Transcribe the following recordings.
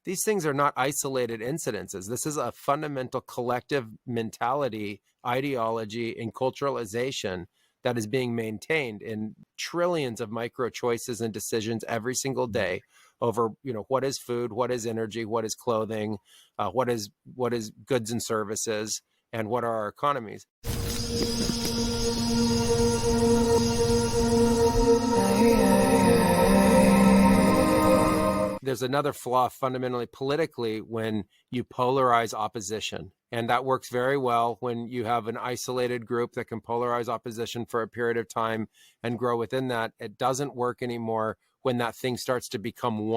these things are not isolated incidences. This is a fundamental collective mentality, ideology, and culturalization that is being maintained in trillions of micro choices and decisions every single day over, what is food, what is energy, what is clothing, what is goods and services, and what are our economies. There's another flaw fundamentally politically when you polarize opposition. And that works very well when you have an isolated group that can polarize opposition for a period of time and grow within that. It doesn't work anymore when that thing starts to become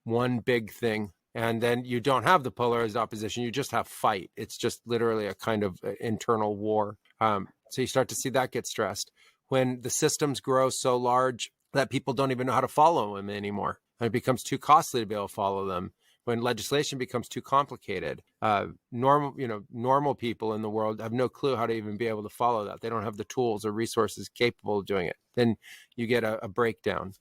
one big thing. And then you don't have the polarized opposition, you just have fight. It's just literally a kind of internal war. So you start to see that get stressed. When the systems grow so large that people don't even know how to follow them anymore. And it becomes too costly to be able to follow them. When legislation becomes too complicated, normal people in the world have no clue how to even be able to follow that. They don't have the tools or resources capable of doing it. Then you get a breakdown.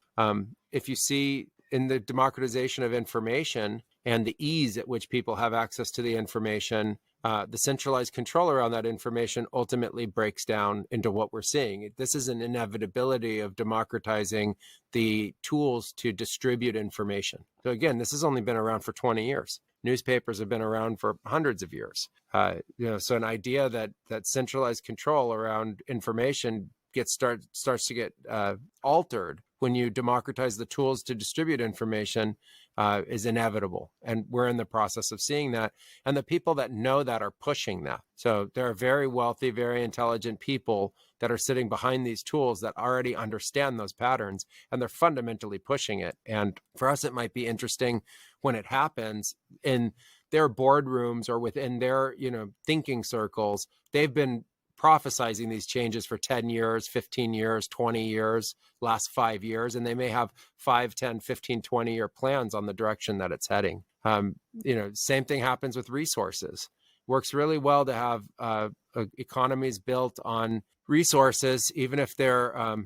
If you see in the democratization of information and the ease at which people have access to the information, the centralized control around that information ultimately breaks down into what we're seeing. This is an inevitability of democratizing the tools to distribute information. So again, this has only been around for 20 years. Newspapers have been around for hundreds of years. So an idea that centralized control around information starts to get altered when you democratize the tools to distribute information is inevitable. And we're in the process of seeing that. And the people that know that are pushing that. So there are very wealthy, very intelligent people that are sitting behind these tools that already understand those patterns, and they're fundamentally pushing it. And for us, it might be interesting when it happens in their boardrooms or within their, thinking circles. They've been prophesizing these changes for 10 years, 15 years, 20 years, last 5 years, and they may have 5, 10, 15, 20-year plans on the direction that it's heading. Same thing happens with resources. Works really well to have economies built on resources, even if they're,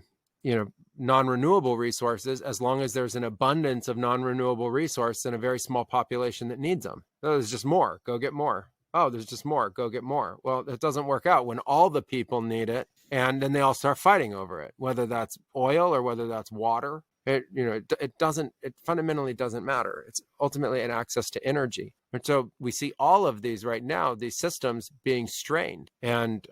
non-renewable resources, as long as there's an abundance of non-renewable resource and a very small population that needs them. Oh, there's just more, go get more. Oh, there's just more, go get more. Well, it doesn't work out when all the people need it, and then they all start fighting over it, whether that's oil or whether that's water. It fundamentally doesn't matter. It's ultimately an access to energy. And so we see all of these right now, these systems being strained. And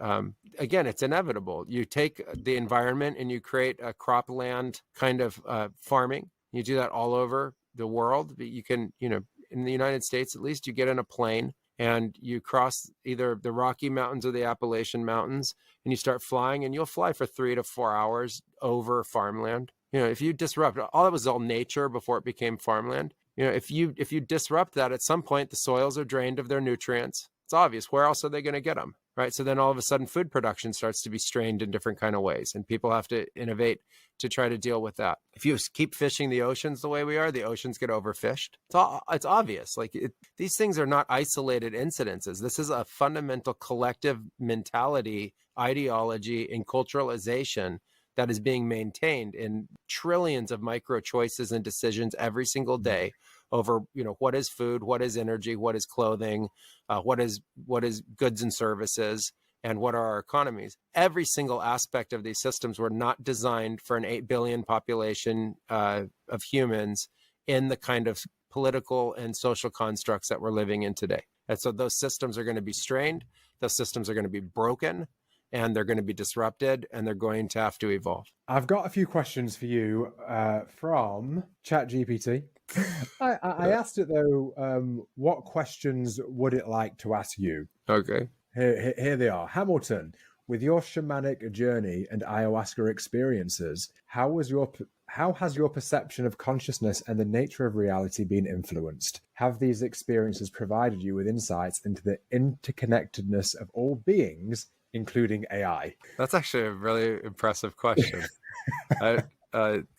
again, it's inevitable. You take the environment and you create a cropland kind of farming. You do that all over the world. You can, in the United States, at least, you get in a plane and you cross either the Rocky Mountains or the Appalachian Mountains, and you start flying, and you'll fly for 3 to 4 hours over farmland. If you disrupt, all that was all nature before it became farmland. If you disrupt that, at some point, the soils are drained of their nutrients. It's obvious. Where else are they going to get them? Right. So then all of a sudden food production starts to be strained in different kind of ways, and people have to innovate to try to deal with that. If you keep fishing the oceans the way we are, the oceans get overfished. It's obvious. These things are not isolated incidences. This is a fundamental collective mentality, ideology, and culturalization that is being maintained in trillions of micro choices and decisions every single day over, what is food, what is energy, what is clothing, what is goods and services, and what are our economies. Every single aspect of these systems were not designed for an 8 billion population of humans in the kind of political and social constructs that we're living in today. And so those systems are going to be strained, those systems are going to be broken, and they're going to be disrupted, and they're going to have to evolve. I've got a few questions for you from ChatGPT. I asked it, though, what questions would it like to ask you? Okay. Here they are. Hamilton, with your shamanic journey and ayahuasca experiences, how has your perception of consciousness and the nature of reality been influenced? Have these experiences provided you with insights into the interconnectedness of all beings, including AI? That's actually a really impressive question.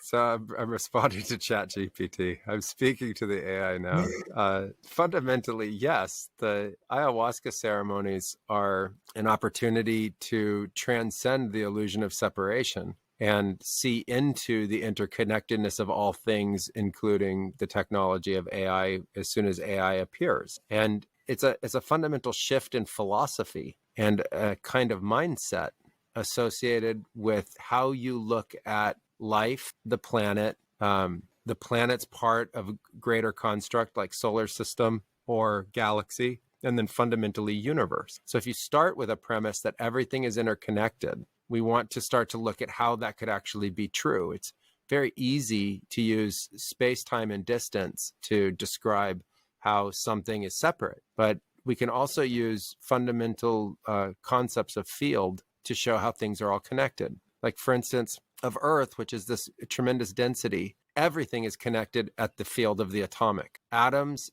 So I'm responding to ChatGPT. I'm speaking to the AI now. Fundamentally, yes, the ayahuasca ceremonies are an opportunity to transcend the illusion of separation and see into the interconnectedness of all things, including the technology of AI, as soon as AI appears. And it's a fundamental shift in philosophy and a kind of mindset associated with how you look at life, the planet. The planet's part of a greater construct like solar system or galaxy, and then fundamentally universe. So if you start with a premise that everything is interconnected, we want to start to look at how that could actually be true. It's very easy to use space, time, and distance to describe how something is separate, but we can also use fundamental concepts of field to show how things are all connected. Like, for instance, of Earth, which is this tremendous density, everything is connected at the field of the atomic. Atoms,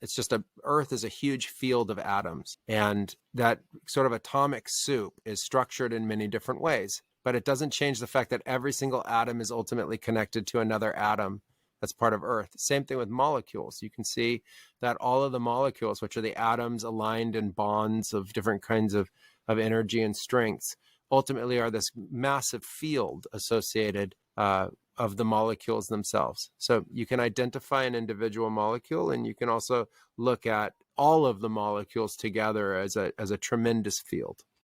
Earth is a huge field of atoms. And that sort of atomic soup is structured in many different ways. But it doesn't change the fact that every single atom is ultimately connected to another atom that's part of Earth. Same thing with molecules. You can see that all of the molecules, which are the atoms aligned in bonds of different kinds of energy and strengths, ultimately are this massive field associated of the molecules themselves. So you can identify an individual molecule, and you can also look at all of the molecules together as a tremendous field.